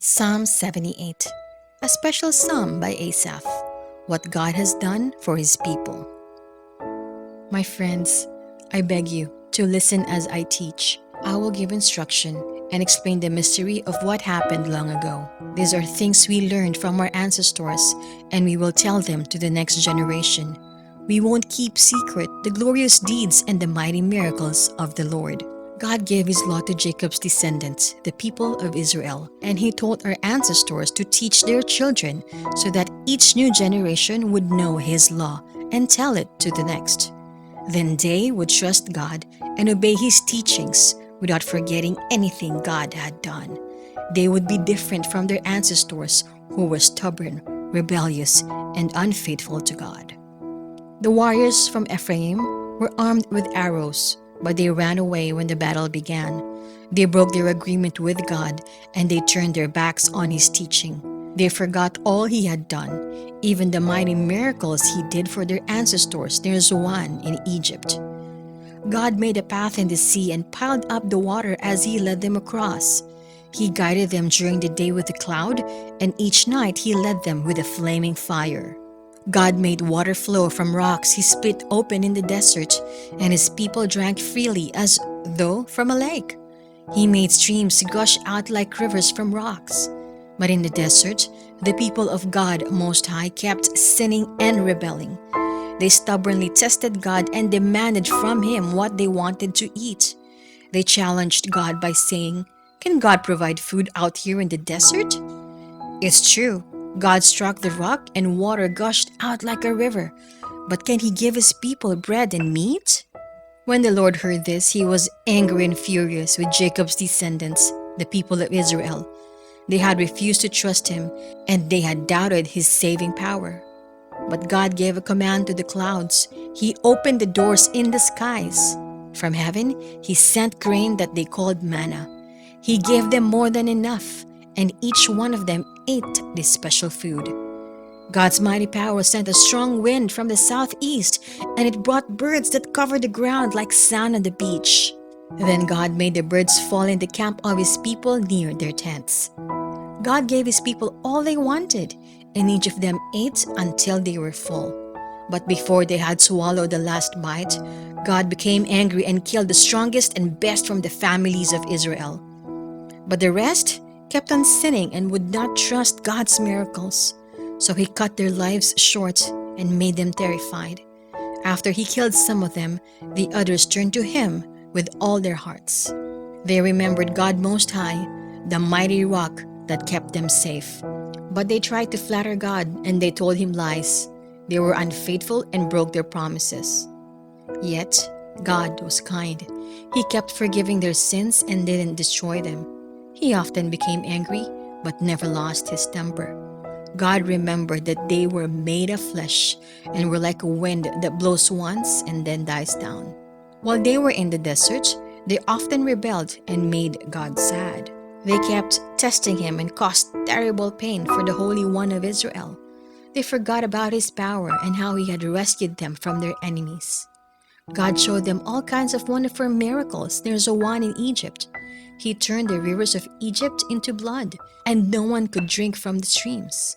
Psalm 78, a special psalm by Asaph, what God has done for his people. My friends, I beg you to listen as I teach. I will give instruction and explain the mystery of what happened long ago. These are things we learned from our ancestors, and we will tell them to the next generation. We won't keep secret the glorious deeds and the mighty miracles of the Lord. God gave his law to Jacob's descendants, the people of Israel, and he told our ancestors to teach their children so that each new generation would know his law and tell it to the next. Then they would trust God and obey his teachings without forgetting anything God had done. They would be different from their ancestors who were stubborn, rebellious, and unfaithful to God. The warriors from Ephraim were armed with arrows, but they ran away when the battle began. They broke their agreement with God and they turned their backs on his teaching. They forgot all he had done, even the mighty miracles he did for their ancestors near Zoan in Egypt. God made a path in the sea and piled up the water as he led them across. He guided them during the day with a cloud, and each night he led them with a flaming fire. God made water flow from rocks he split open in the desert, and his people drank freely as though from a lake. He made streams gush out like rivers from rocks. But in the desert, the people of God Most High kept sinning and rebelling. They stubbornly tested God and demanded from him what they wanted to eat. They challenged God by saying, "Can God provide food out here in the desert?" It's true, God struck the rock and water gushed out like a river. But can he give his people bread and meat? When the Lord heard this, he was angry and furious with Jacob's descendants, the people of Israel. They had refused to trust him, and they had doubted his saving power. But God gave a command to the clouds. He opened the doors in the skies. From heaven, he sent grain that they called manna. He gave them more than enough, and each one of them ate this special food. God's mighty power sent a strong wind from the southeast, and it brought birds that covered the ground like sand on the beach. Then God made the birds fall in the camp of his people near their tents. God gave his people all they wanted, and each of them ate until they were full. But before they had swallowed the last bite, God became angry and killed the strongest and best from the families of Israel. But the rest kept on sinning and would not trust God's miracles. So he cut their lives short and made them terrified. After he killed some of them, the others turned to him with all their hearts. They remembered God Most High, the mighty rock that kept them safe. But they tried to flatter God, and they told him lies. They were unfaithful and broke their promises. Yet God was kind. He kept forgiving their sins and didn't destroy them. He often became angry, but never lost his temper. God remembered that they were made of flesh and were like a wind that blows once and then dies down. While they were in the desert, they often rebelled and made God sad. They kept testing him and caused terrible pain for the Holy One of Israel. They forgot about his power and how he had rescued them from their enemies. God showed them all kinds of wonderful miracles near Zoan in Egypt. He turned the rivers of Egypt into blood, and no one could drink from the streams.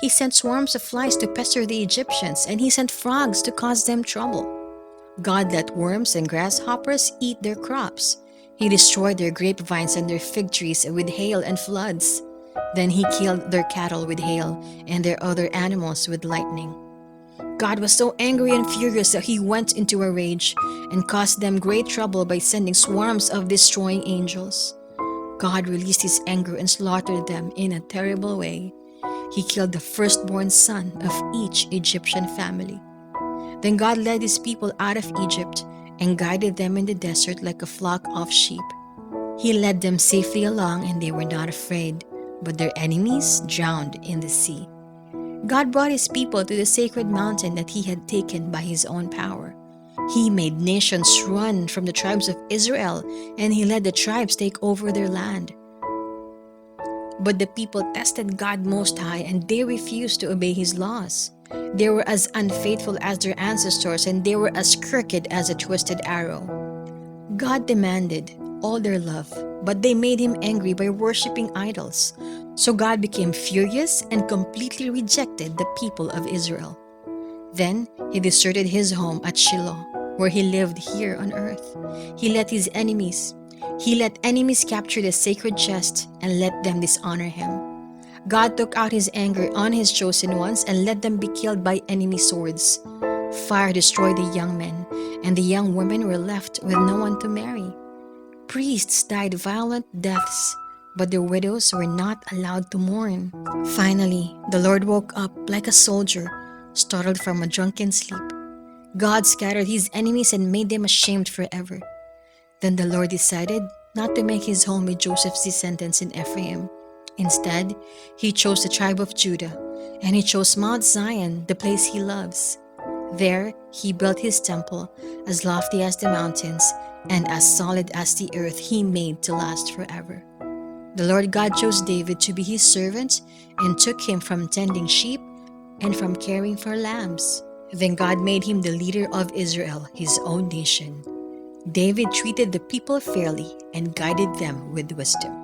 He sent swarms of flies to pester the Egyptians, and he sent frogs to cause them trouble. God let worms and grasshoppers eat their crops. He destroyed their grapevines and their fig trees with hail and floods. Then he killed their cattle with hail and their other animals with lightning. God was so angry and furious that he went into a rage and caused them great trouble by sending swarms of destroying angels. God released his anger and slaughtered them in a terrible way. He killed the firstborn son of each Egyptian family. Then God led his people out of Egypt and guided them in the desert like a flock of sheep. He led them safely along, and they were not afraid, but their enemies drowned in the sea. God brought his people to the sacred mountain that he had taken by his own power. He made nations run from the tribes of Israel, and he let the tribes take over their land. But the people tested God Most High, and they refused to obey his laws. They were as unfaithful as their ancestors, and they were as crooked as a twisted arrow. God demanded all their love, but they made him angry by worshiping idols. So God became furious and completely rejected the people of Israel. Then he deserted his home at Shiloh, where he lived here on earth. He let his enemies, he let enemies capture the sacred chest and let them dishonor him. God took out his anger on his chosen ones and let them be killed by enemy swords. Fire destroyed the young men, and the young women were left with no one to marry. Priests died violent deaths, but their widows were not allowed to mourn. Finally, the Lord woke up like a soldier, startled from a drunken sleep. God scattered his enemies and made them ashamed forever. Then the Lord decided not to make his home with Joseph's descendants in Ephraim. Instead, he chose the tribe of Judah, and he chose Mount Zion, the place he loves. There, he built his temple, as lofty as the mountains and as solid as the earth he made to last forever. The Lord God chose David to be his servant and took him from tending sheep and from caring for lambs. Then God made him the leader of Israel, his own nation. David treated the people fairly and guided them with wisdom.